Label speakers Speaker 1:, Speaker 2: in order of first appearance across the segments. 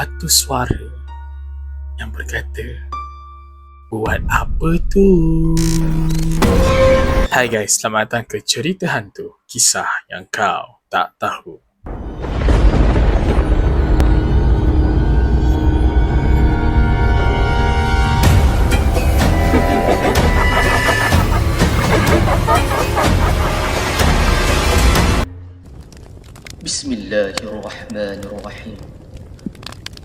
Speaker 1: Satu suara yang berkata, buat apa tu? Hai guys, selamat datang ke Cerita Hantu, kisah yang kau tak tahu.
Speaker 2: Bismillahirrahmanirrahim.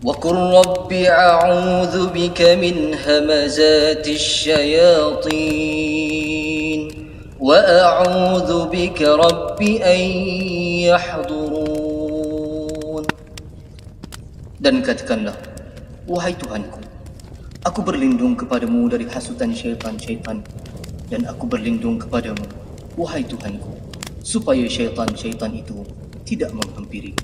Speaker 2: وقل رب أعوذ بك من همزات الشياطين وأعوذ بك رب أن يحضرون. Dan katakanlah, wahai Tuhanku, aku berlindung kepadamu dari hasutan syaitan-syaitan, dan aku berlindung kepadamu, wahai Tuhanku, supaya syaitan-syaitan itu tidak menghampiri.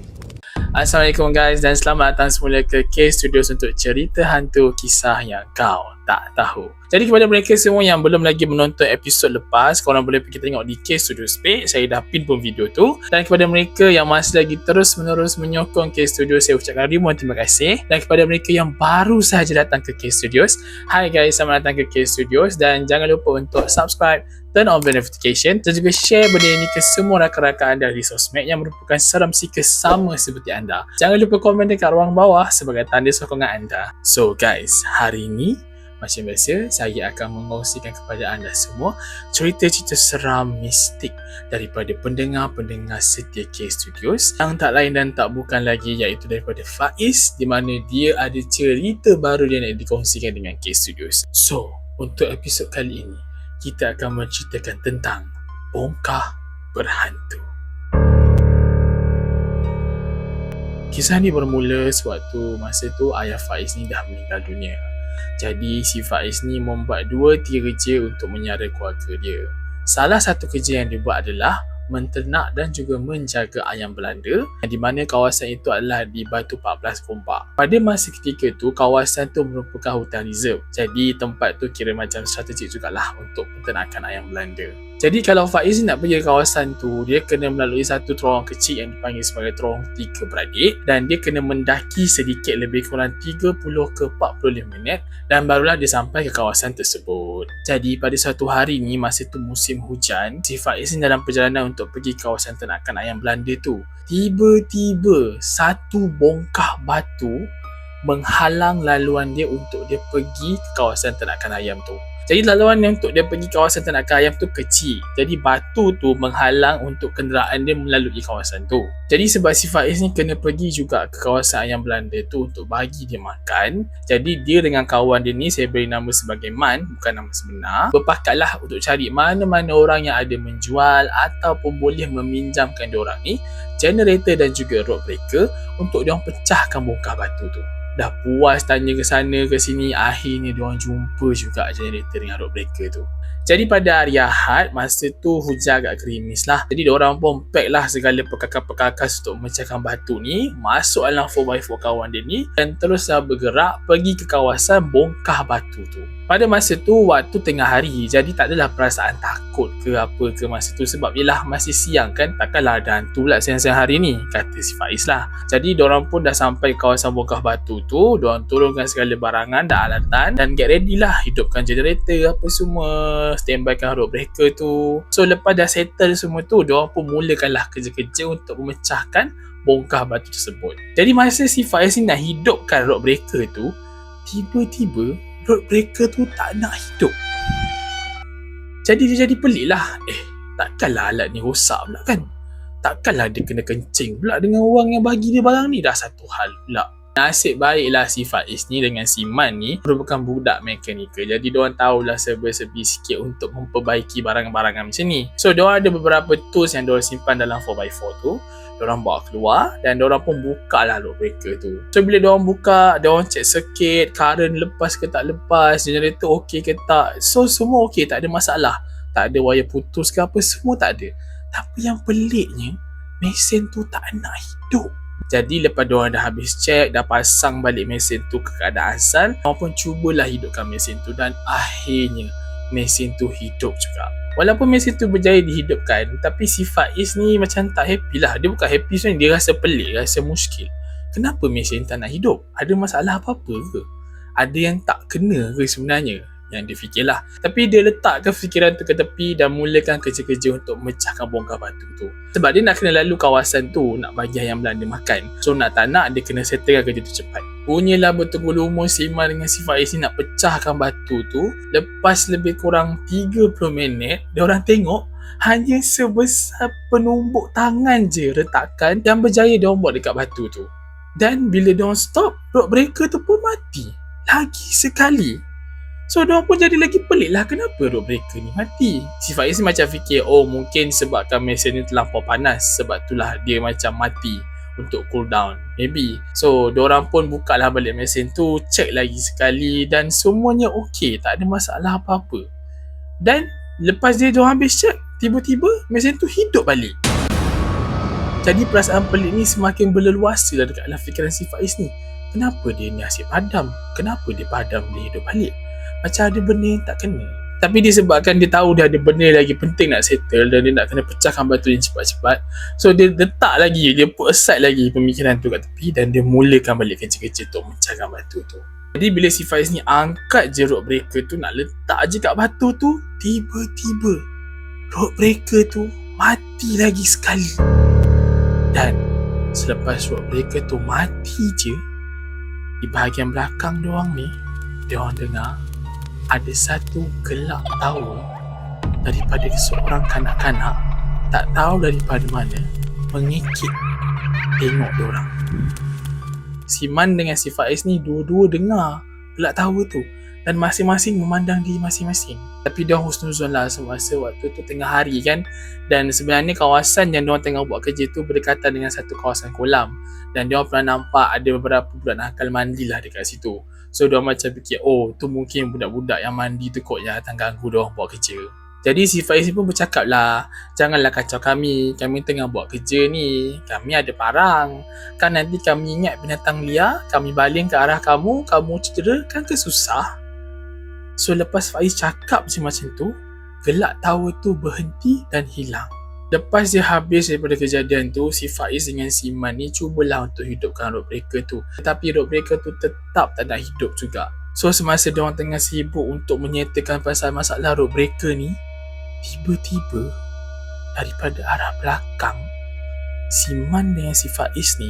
Speaker 1: Assalamualaikum guys dan selamat datang semula ke K Studios untuk cerita hantu kisah yang kau tak tahu. Jadi kepada mereka semua yang belum lagi menonton episod lepas, korang boleh pergi tengok di K Studios page, saya dah pin pun video tu. Dan kepada mereka yang masih lagi terus-menerus menyokong K Studios, saya ucapkan ribuan terima kasih. Dan kepada mereka yang baru sahaja datang ke K Studios, hi guys, selamat datang ke K Studios. Dan jangan lupa untuk subscribe, turn on notification dan juga share benda ini ke semua rakan-rakan anda di sosmed yang merupakan seram seeker sama seperti anda. Jangan lupa komen dekat ruang bawah sebagai tanda sokongan anda. So guys, hari ini macam biasa, saya akan mengongsikan kepada anda semua cerita-cerita seram mistik daripada pendengar-pendengar setia K Studios yang tak lain dan tak bukan lagi iaitu daripada Faiz, di mana dia ada cerita baru dia nak dikongsikan dengan K Studios. So, untuk episod kali ini, kita akan menceritakan tentang bongkah berhantu. Kisah ni bermula sewaktu masa tu ayah Faiz ni dah meninggal dunia. Jadi si Faiz ni membuat 2-3 kerja untuk menyara keluarga dia. Salah satu kerja yang dia buat adalah menternak dan juga menjaga ayam Belanda, di mana kawasan itu adalah di Batu 14 Gombak. Pada masa ketika tu, kawasan tu merupakan hutan reserve. Jadi tempat tu kira macam strategik jugalah untuk penternakan ayam Belanda. Jadi kalau Faiz nak pergi ke kawasan tu, dia kena melalui satu terowong kecil yang dipanggil sebagai terowong 3 beradik, dan dia kena mendaki sedikit lebih kurang 30 ke 45 minit dan barulah dia sampai ke kawasan tersebut. Jadi pada suatu hari ni, masa tu musim hujan, si Faiz ni dalam perjalanan untuk pergi ke kawasan ternakan ayam Belanda tu, tiba-tiba satu bongkah batu menghalang laluan dia untuk dia pergi ke kawasan ternakan ayam tu. Jadi laluan yang untuk dia pergi kawasan ternakan ayam tu kecil. Jadi batu tu menghalang untuk kenderaan dia melalui kawasan tu. Jadi sebab si Faiz ni kena pergi juga ke kawasan ayam Belanda tu untuk bagi dia makan. Jadi dia dengan kawan dia ni, saya beri nama sebagai Man, bukan nama sebenar, berpakatlah untuk cari mana-mana orang yang ada menjual ataupun boleh meminjamkan diorang ni generator dan juga road breaker untuk diorang pecahkan bongkah batu tu. Dah puas tanya ke sana ke sini, akhirnya diorang jumpa juga generator dengan road breaker tu. Jadi pada hari Ahad, masa tu hujan agak gerimis lah. Jadi diorang pun pack lah segala perkakas-perkakas untuk memecahkan batu ni, masuk dalam 4x4 kawan dia ni, dan teruslah bergerak pergi ke kawasan bongkah batu tu. Pada masa tu, waktu tengah hari, jadi tak adalah perasaan takut ke apa ke masa tu, sebab yelah masih siang kan, takkanlah ada hantu pula siang-siang hari ni, kata si Faiz lah. Jadi diorang pun dah sampai kawasan bongkah batu tu, diorang turunkan segala barangan dan alatan dan get ready lah, hidupkan generator apa semua, standbykan road breaker tu. So lepas dah settle semua tu, diorang pun mulakanlah kerja-kerja untuk memecahkan bongkah batu tersebut. Jadi masa si Faiz ni nak hidupkan road breaker tu, tiba-tiba road breaker tu tak nak hidup. Jadi dia jadi pelik lah. Takkanlah alat ni rosak pula kan? Takkanlah dia kena kencing pula dengan orang yang bagi dia barang ni? Dah satu hal pula. Nasib baiklah si Faiz ni dengan si Man ni merupakan budak mekanikal. Jadi diorang tahulah serba-serbi sikit untuk memperbaiki barang-barangan macam ni. So diorang ada beberapa tools yang diorang simpan dalam 4x4 tu. Diorang bawa keluar dan diorang pun buka lah road breaker tu. So bila diorang buka, diorang check circuit, current lepas ke tak lepas, generator okey ke tak. So semua okey, tak ada masalah. Tak ada wire putus ke apa, semua tak ada. Tapi yang peliknya, mesin tu tak nak hidup. Jadi lepas diorang dah habis check, dah pasang balik mesin tu ke keadaan asal, diorang pun cubalah hidupkan mesin tu dan akhirnya mesin tu hidup juga. Walaupun mesin tu berjaya dihidupkan, tapi si Faiz ni macam tak happy lah. Dia bukan happy sebenarnya, dia rasa pelik, rasa muskil. kenapa mesin tak nak hidup? Ada masalah apa-apa ke? Ada yang tak kena ke sebenarnya? Yang dia fikirlah. Tapi dia letakkan fikiran tu ke tepi dan mulakan kerja-kerja untuk memecahkan bongkar batu tu. Sebab dia nak kena lalu kawasan tu, nak bagi ayam Belanda makan. So nak tak nak, dia kena settlekan kerja tu cepat. Punyalah bertunggu lumus si Iman dengan si Faiz ni nak pecahkan batu tu. Lepas lebih kurang 30 minit, dia orang tengok hanya sebesar penumbuk tangan je retakan yang berjaya dia orang buat dekat batu tu. Dan bila dia orang stop, road breaker tu pun mati. Lagi sekali. So, diorang pun jadi lagi pelik lah, kenapa road breaker ni mati? Si Faiz ni macam fikir, oh mungkin sebabkan mesin ni terlampau panas, sebab itulah dia macam mati untuk cool down, maybe. So, diorang pun buka lah balik mesin tu, check lagi sekali dan semuanya okey, tak ada masalah apa-apa. Dan lepas diorang habis check, tiba-tiba mesin tu hidup balik. Jadi perasaan pelik ni semakin berleluasa lah dekat dalam fikiran si Faiz ni. Kenapa dia ni asyik padam? Kenapa dia padam dia hidup balik? Macam ada benda yang tak kena. Tapi disebabkan dia tahu dia ada benda lagi penting nak settle dan dia nak kena pecahkan batu yang cepat-cepat, so dia letak lagi, dia put aside lagi pemikiran tu kat tepi dan dia mulakan balik kerja-kerja untuk memecahkan batu tu. Jadi bila si Faiz ni angkat je road breaker tu, nak letak je kat batu tu, tiba-tiba road breaker tu mati lagi sekali. Dan selepas road breaker tu mati je, di bahagian belakang diorang ni, diorang dengar ada satu gelak tawa daripada seorang kanak-kanak tak tahu daripada mana mengikik tengok diorang. Si Man dengan si Faiz ni dua-dua dengar gelak tawa tu dan masing-masing memandang diri masing-masing. Tapi diorang husnuzon lah semasa waktu tu tengah hari kan, dan sebenarnya kawasan yang diorang tengah buat kerja tu berdekatan dengan satu kawasan kolam dan diorang pernah nampak ada beberapa budak nakal mandi lah dekat situ. So diorang macam fikir, oh tu mungkin budak-budak yang mandi tu kot yang datang ganggu diorang buat kerja. Jadi si Faiz pun bercakap lah, janganlah kacau kami tengah buat kerja ni, kami ada parang. Kan nanti kami ingat binatang liar, kami baling ke arah kamu cedera, kan ke susah. So lepas Faiz cakap je macam tu, gelak tawa tu berhenti dan hilang. Lepas dia habis daripada kejadian tu, si Faiz dengan si Iman ni cubalah untuk hidupkan road breaker tu. Tetapi road breaker tu tetap tak nak hidup juga. So semasa diorang tengah sibuk untuk menyatakan pasal masalah road breaker ni, tiba-tiba daripada arah belakang, si Iman dengan si Faiz ni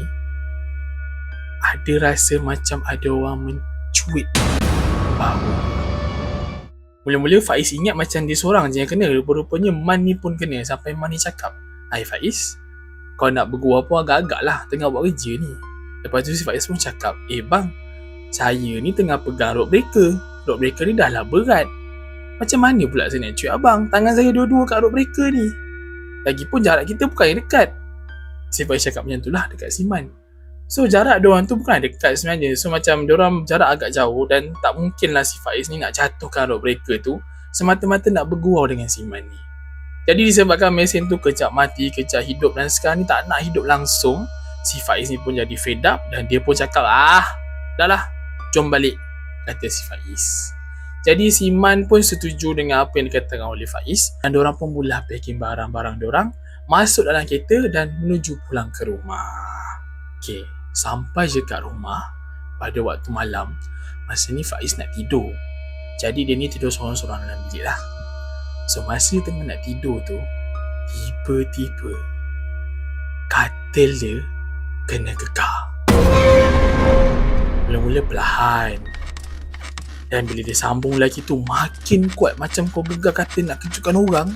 Speaker 1: ada rasa macam ada orang mencuit bau. Mula-mula Faiz ingat macam dia seorang je yang kena. Rupa-rupanya Man ni pun kena. Sampai Man ni cakap, hai Faiz, kau nak bergurau pun agak-agak lah, tengah buat kerja ni. Lepas tu si Faiz pun cakap, bang, saya ni tengah pegang road breaker. Road breaker ni dah lah berat. Macam mana pula saya nak cuit abang? Tangan saya dua-dua kat road breaker ni. Lagipun jarak kita bukan yang dekat. Si Faiz cakap macam tu lah dekat si Man. So jarak diorang tu bukan dekat sebenarnya. So macam diorang jarak agak jauh dan tak mungkin lah si Faiz ni nak jatuhkan road breaker tu semata-mata nak bergurau dengan si Man ni. Jadi disebabkan mesin tu kejap mati, kejap hidup dan sekarang ni tak nak hidup langsung, si Faiz ni pun jadi fed up dan dia pun cakap, dah lah, jom balik, kata si Faiz. Jadi si Man pun setuju dengan apa yang dikatakan oleh Faiz dan diorang pun mula packing barang-barang diorang, masuk dalam kereta dan menuju pulang ke rumah. Okay, sampai je kat rumah pada waktu malam, masa ni Faiz nak tidur. Jadi dia ni tidur sorang-sorang dalam bilik lah. So masa tengah nak tidur tu, tiba-tiba katil dia kena gekar. Mula-mula perlahan, dan bila dia sambung lagi tu makin kuat, macam kau gegar katil nak kejutkan orang.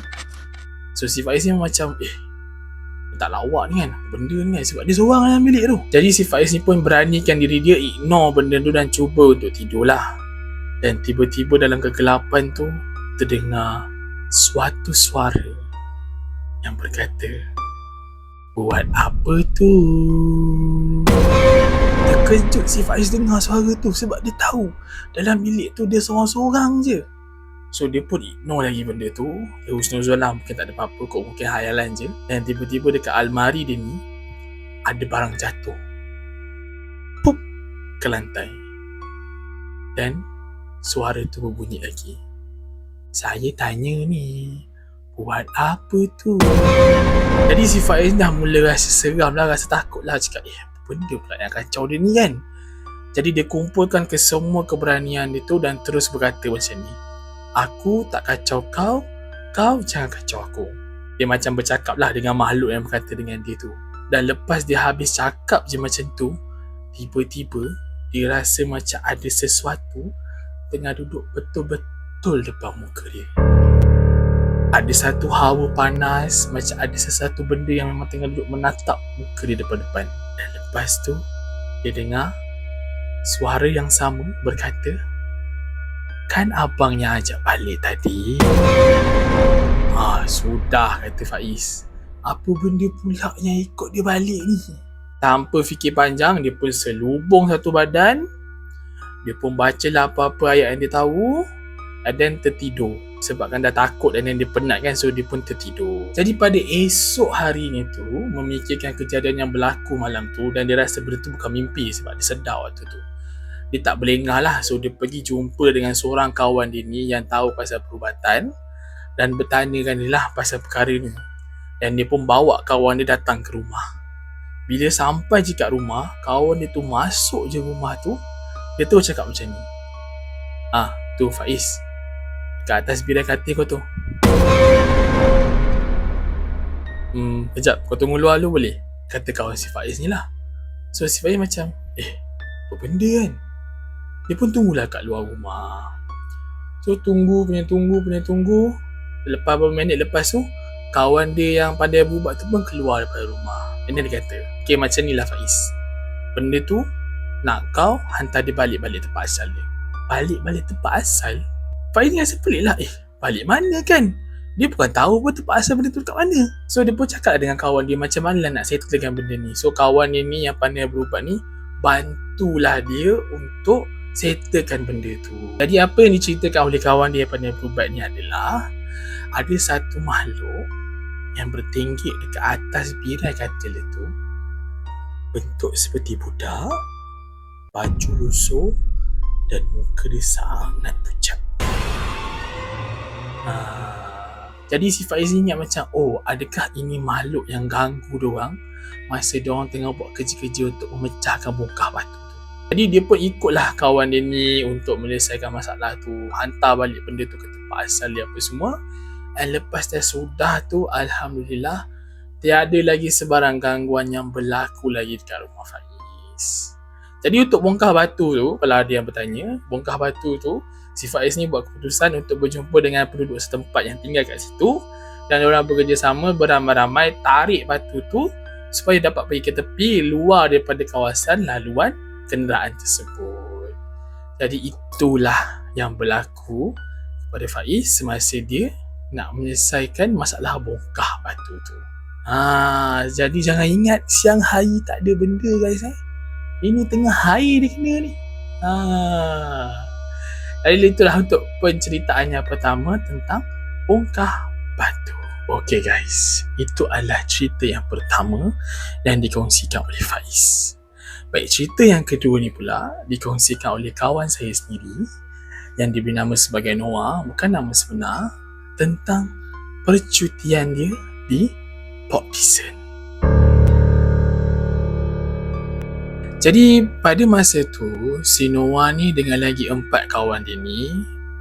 Speaker 1: So si Faiz ni macam tak lawak ni kan, benda ni kan, sebab dia seorang dalam bilik tu. Jadi si Faiz ni pun beranikan diri dia ignore benda tu dan cuba untuk tidur lah. Dan tiba-tiba dalam kegelapan tu terdengar suatu suara yang berkata, buat apa tu? Terkejut si Faiz dengar suara tu sebab dia tahu dalam bilik tu dia seorang-seorang je. So dia pun ignore lagi benda tu. Dia husnuzon lah, mungkin tak ada apa-apa kot, mungkin hayalan je. Dan tiba-tiba dekat almari dia ni ada barang jatuh, pup, ke lantai. Dan suara tu berbunyi lagi, saya tanya ni, buat apa tu? Jadi si Faiz dah mula rasa seram lah, rasa takut lah, cakap benda pula yang kacau dia ni kan. Jadi dia kumpulkan ke semua keberanian dia tu dan terus berkata macam ni, aku tak kacau kau, kau jangan kacau aku. Dia macam bercakap lah dengan makhluk yang berkata dengan dia tu. Dan lepas dia habis cakap je macam tu, tiba-tiba dia rasa macam ada sesuatu tengah duduk betul-betul depan muka dia. Ada satu hawa panas, macam ada sesuatu benda yang memang tengah duduk menatap muka dia depan-depan. Dan lepas tu dia dengar suara yang sama berkata, kan abang yang ajak balik tadi? Sudah, kata Faiz. Apa benda pula yang ikut dia balik ni? Tanpa fikir panjang, dia pun selubung satu badan. Dia pun bacalah apa-apa ayat yang dia tahu dan tertidur. Sebab kan dah takut dan dia penat kan, so dia pun tertidur. Jadi pada esok hari ni tu, memikirkan kejadian yang berlaku malam tu, dan dia rasa benda tu bukan mimpi sebab dia sedar waktu tu. Dia tak berlengah lah, so dia pergi jumpa dengan seorang kawan dia ni yang tahu pasal perubatan dan bertanyakan dia lah pasal perkara ni. Dan dia pun bawa kawan dia datang ke rumah. Bila sampai je kat rumah, kawan dia tu masuk je rumah tu, dia tu cakap macam ni, tu Faiz, kat atas birai katil kau tu. Kejap, kau tunggu luar dulu boleh? Kata kawan si Faiz ni lah. So si Faiz macam, apa benda kan? Dia pun tunggulah kat luar rumah. So tunggu. Lepas beberapa minit lepas tu, kawan dia yang pandai berubat tu pun keluar daripada rumah. Dan dia kata, macam ni lah Faiz, benda tu nak kau hantar dia balik-balik tempat asal dia. Balik-balik tempat asal? Faiz ni rasa pelik lah. Balik mana kan? Dia bukan tahu pun tempat asal benda tu dekat mana. So dia pun cakap dengan kawan dia macam mana lah nak settlekan benda ni. So kawan dia ni yang pandai berubat ni bantulah dia untuk settlekan benda tu. Jadi apa yang diceritakan oleh kawan dia yang pandai berubat ni adalah ada satu makhluk yang bertinggik dekat atas birai katil itu, bentuk seperti budak, baju lusuh dan muka dia sangat pucat. Jadi si Faiz ingat macam, adakah ini makhluk yang ganggu diorang masa diorang tengah buat kerja-kerja untuk memecahkan bongkah batu tu. Jadi dia pun ikutlah kawan dia ni untuk menyelesaikan masalah tu, hantar balik benda tu ke tempat asal dia apa semua. Dan lepas dah sudah tu, Alhamdulillah, tiada lagi sebarang gangguan yang berlaku lagi dekat rumah Faiz. Jadi untuk bongkah batu tu, kalau ada yang bertanya, bongkah batu tu, si Faiz ni buat keputusan untuk berjumpa dengan penduduk setempat yang tinggal kat situ, dan diorang bekerjasama beramai-ramai tarik batu tu supaya dapat pergi ke tepi luar daripada kawasan laluan kenderaan tersebut. Jadi itulah yang berlaku kepada Faiz semasa dia nak menyelesaikan masalah bongkah batu tu. Jadi jangan ingat siang hari tak ada benda guys. Ini tengah hari dia kena ni. Jadi itulah untuk penceritaan yang pertama tentang bongkah batu. Okey guys, itu adalah cerita yang pertama yang dikongsikan oleh Faiz. Baik, cerita yang kedua ni pula dikongsikan oleh kawan saya sendiri yang diberi nama sebagai Noah, bukan nama sebenar, tentang percutian dia di Port Dickson. Jadi pada masa tu, si Noah ni dengan lagi 4 kawan dia ni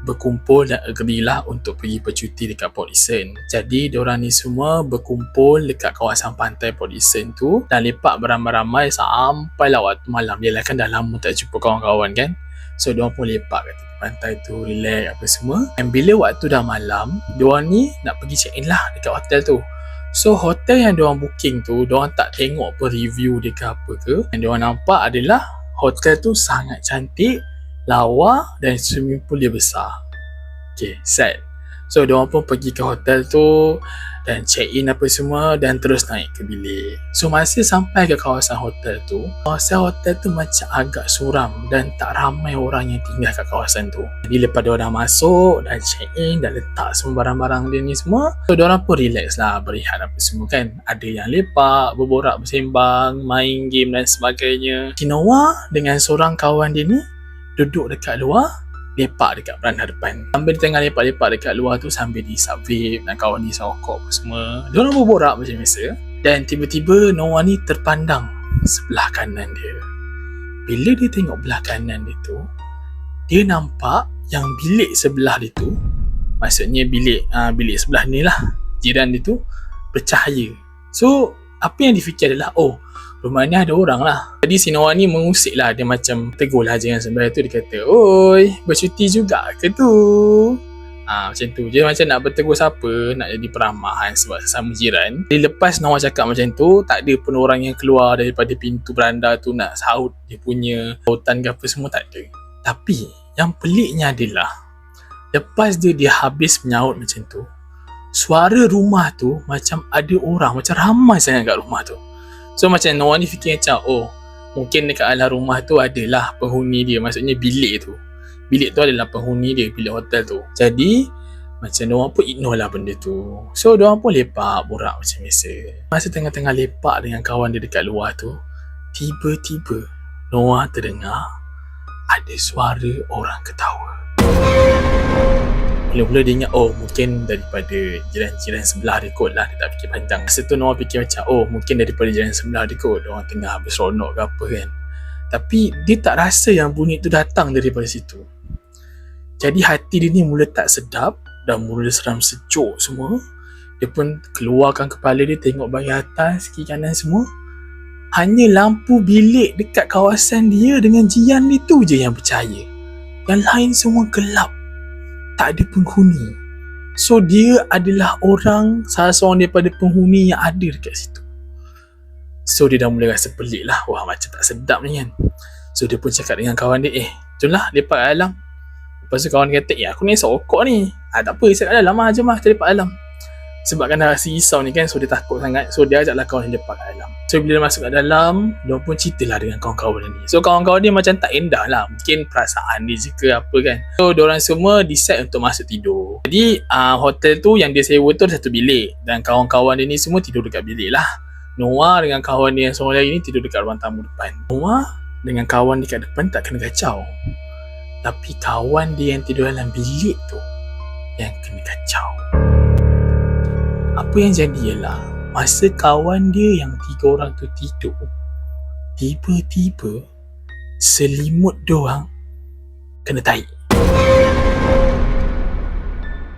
Speaker 1: berkumpul dan agreelah untuk pergi bercuti dekat Port Dickson. Jadi diorang ni semua berkumpul dekat kawasan pantai Port Dickson tu dan lepak beramai-ramai sampailah waktu malam. Yalah kan dah lama tak jumpa kawan-kawan kan. So diorang pun lepak kat tepi pantai tu, relax apa semua. Dan bila waktu dah malam, diorang ni nak pergi check in lah dekat hotel tu. So hotel yang diorang booking tu, diorang tak tengok apa review dia ke apa ke. Yang diorang nampak adalah hotel tu sangat cantik, lawa dan swimming pool dia besar. Okay, set. So diorang pun pergi ke hotel tu dan check in apa semua dan terus naik ke bilik. So masa sampai ke kawasan hotel tu, kawasan hotel tu macam agak suram dan tak ramai orang yang tinggal kat kawasan tu. Jadi lepas diorang dah masuk dan check in dan letak semua barang-barang dia ni semua, so diorang pun relax lah, berehat apa semua kan. Ada yang lepak, berborak, bersembang, main game dan sebagainya. Noah dengan seorang kawan dia ni duduk dekat luar, lepak dekat beranda depan. Sambil dia tengah lepak-lepak dekat luar tu, sambil dihisap vape dan kawan dia rokok apa semua, diorang berborak macam biasa. Dan tiba-tiba Noah ni terpandang sebelah kanan dia. Bila dia tengok belah kanan dia tu, dia nampak yang bilik sebelah dia tu, maksudnya bilik sebelah ni lah, jiran dia tu, bercahaya. So apa yang difikir adalah, oh, rumah ni ada orang lah. Jadi si Noah ni mengusik lah, dia macam tegur lah jiran sebelah tu. Dia kata, oi, bercuti juga ke tu? Macam tu. Dia macam nak bertegur siapa, nak jadi peramah sebab sesama jiran. Jadi lepas Noah cakap macam tu, tak ada pun orang yang keluar daripada pintu beranda tu nak sahut dia punya sautan ke apa semua, tak ada. Tapi yang peliknya adalah, lepas dia habis menyahut macam tu, suara rumah tu macam ada orang, macam ramai sangat kat rumah tu. So macam Noah ni fikir macam, oh, mungkin dekat alam rumah tu adalah penghuni dia, maksudnya bilik tu. Bilik tu adalah penghuni dia, bilik hotel tu. Jadi macam Noah pun ignore lah benda tu. So diorang pun lepak borak macam biasa. Masa tengah-tengah lepak dengan kawan dia dekat luar tu, tiba-tiba Noah terdengar ada suara orang ketawa. Mula-mula dia ingat, oh, mungkin daripada jiran-jiran sebelah dia kot lah. Dia tak fikir panjang. Masa tu Noah fikir macam, oh, mungkin daripada jiran sebelah dia kot, orang tengah berseronok ke apa kan. Tapi dia tak rasa yang bunyi tu datang daripada situ. Jadi hati dia ni mula tak sedap dan mula seram sejuk semua. Dia pun keluarkan kepala dia, tengok bagi atas, kiri kanan semua. Hanya lampu bilik dekat kawasan dia dengan jiran dia tu je yang bercahaya. Yang lain semua gelap, tak ada penghuni. So dia adalah salah seorang daripada penghuni yang ada dekat situ. So dia dah mula rasa pelik lah. Wah, macam tak sedap ni kan. So dia pun cakap dengan kawan dia, jomlah lepak kat dalam. Lepas tu kawan dia kata, aku ni esok rokok ni. Tak apa, isap kat dalam lah, jom lah kita lepak dalam. Sebab kan dah rasa risau ni kan, so dia takut sangat. So dia ajaklah kawan dia lepak kat dalam. So bila dia masuk kat dalam, dia pun ceritalah dengan kawan-kawan dia ni. So kawan-kawan dia macam tak endah lah, mungkin perasaan dia je ke apa kan. So diorang semua decide untuk masuk tidur. Jadi hotel tu yang dia sewa tu ada satu bilik, dan kawan-kawan dia ni semua tidur dekat bilik lah. Noah dengan kawan dia yang seorang lagi ni tidur dekat ruang tamu depan. Noah dengan kawan dia kat depan tak kena kacau, tapi kawan dia yang tidur dalam bilik tu yang kena kacau. Apa yang jadi ialah, masa kawan dia yang 3 orang tu tidur, tiba-tiba selimut diorang kena tarik.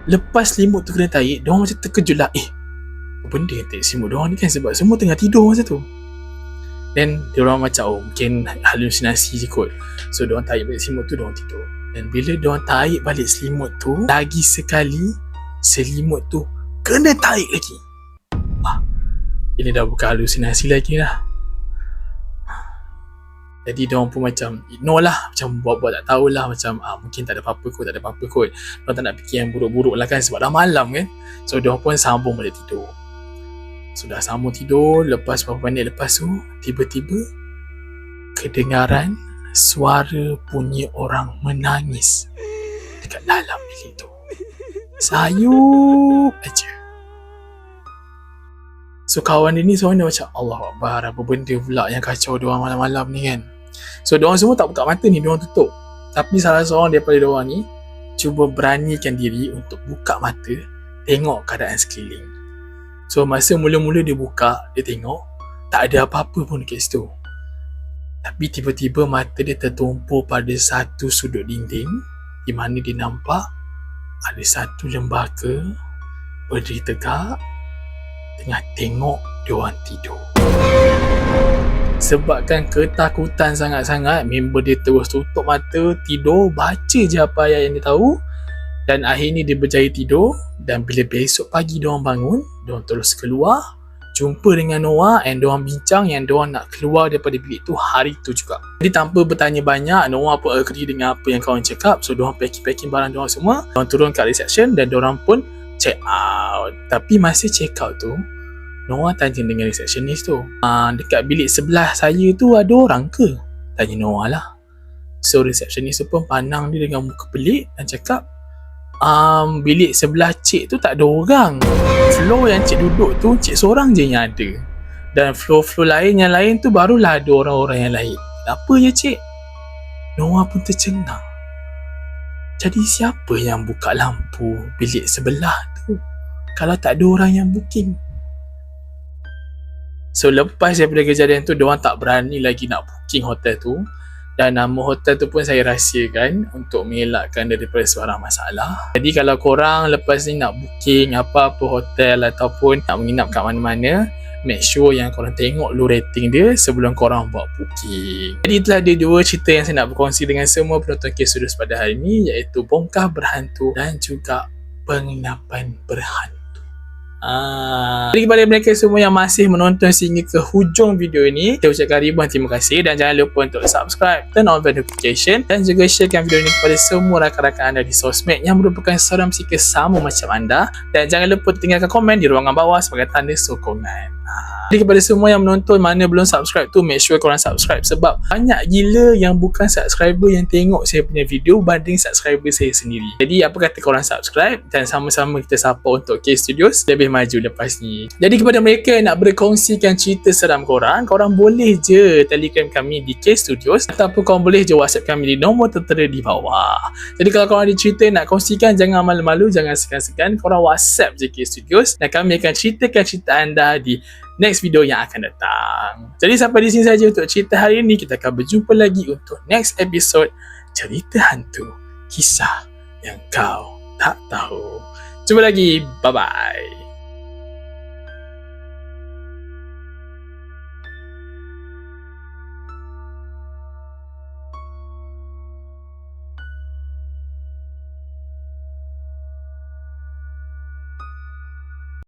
Speaker 1: Lepas selimut tu kena tarik, diorang macam terkejut lah. Apa benda yang tarik selimut diorang ni kan, sebab semua tengah tidur masa tu. Dan diorang macam, oh, mungkin halusinasi je kot. So diorang tarik balik selimut tu, diorang tidur. Dan bila diorang tarik balik selimut tu, lagi sekali selimut tu kena tarik lagi. Wah, ini dah bukan halusinasi lagi lah. Jadi diorang pun macam ignore lah, macam buat-buat tak tahulah, macam mungkin tak ada apa-apa kot, diorang tak nak fikir yang buruk-buruk lah kan, sebab dah malam kan. So diorang pun sambung balik tidur. Sudah sambung tidur, lepas beberapa minit lepas tu, tiba-tiba kedengaran suara bunyi orang menangis dekat dalam bilik tu. Sayup aja. So kawan dia ni seorang dia macam, Allah Akbar, apa benda pula yang kacau diorang malam-malam ni kan. So diorang semua tak buka mata ni, diorang tutup. Tapi salah seorang daripada diorang ni cuba beranikan diri untuk buka mata, tengok keadaan sekeliling. So masa mula-mula dia buka, dia tengok tak ada apa-apa pun dekat situ. Tapi tiba-tiba mata dia tertumpul pada satu sudut dinding, di mana dia nampak ada satu lembaga berdiri tegak tengah tengok diorang tidur. Sebabkan ketakutan sangat-sangat, member dia terus tutup mata, tidur, baca je apa ayat yang dia tahu. Dan akhirnya dia berjaya tidur. Dan bila besok pagi diorang bangun, diorang terus keluar, jumpa dengan Noah, and diorang bincang yang diorang nak keluar daripada bilik tu hari tu juga. Jadi tanpa bertanya banyak, Noah pun agree dengan apa yang kawan cakap. So diorang packing barang diorang semua, diorang turun kat reception dan diorang pun check out. Tapi masa check out tu, Noah tanya dengan receptionist tu, dekat bilik sebelah saya tu ada orang ke? Tanya Noah lah. So receptionist tu pun pandang dia dengan muka pelik dan cakap, bilik sebelah cik tu tak ada orang. Floor yang cik duduk tu, cik seorang je yang ada. Dan floor-floor lain yang lain tu barulah ada orang-orang yang lain. Apa ya cik? Noah pun tercengang. Jadi siapa yang buka lampu bilik sebelah tu kalau tak ada orang yang booking? So lepas daripada kejadian tu, diorang tak berani lagi nak booking hotel tu. Dan nama hotel tu pun saya rahsiakan untuk mengelakkan daripada sebarang masalah. Jadi kalau korang lepas ni nak booking apa-apa hotel ataupun nak menginap kat mana-mana, make sure yang korang tengok dulu rating dia sebelum korang buat booking. Jadi itulah dia dua cerita yang saya nak berkongsi dengan semua penonton Kes Studios pada hari ini, iaitu bongkar berhantu dan juga penginapan berhantu. Jadi kepada mereka semua yang masih menonton sehingga ke hujung video ini, saya ucapkan ribuan terima kasih dan jangan lupa untuk subscribe, turn on notification dan juga sharekan video ini kepada semua rakan-rakan anda di sosmed yang merupakan seorang psikis sama macam anda, dan jangan lupa tinggalkan komen di ruangan bawah sebagai tanda sokongan. Jadi kepada semua yang menonton mana belum subscribe tu, make sure korang subscribe sebab banyak gila yang bukan subscriber yang tengok saya punya video banding subscriber saya sendiri. Jadi apa kata korang subscribe dan sama-sama kita support untuk Kes Studios lebih maju lepas ni. Jadi kepada mereka yang nak berkongsikan cerita seram korang boleh je telegram kami di Kes Studios ataupun korang boleh je WhatsApp kami di nombor tertera di bawah. Jadi kalau korang ada cerita nak kongsikan, jangan malu-malu, jangan segan-segan, korang WhatsApp je Kes Studios dan kami akan ceritakan cerita anda di next video yang akan datang. Jadi sampai di sini saja untuk cerita hari ini. Kita akan berjumpa lagi untuk next episode cerita hantu, kisah yang kau tak tahu. Jumpa lagi. Bye-bye.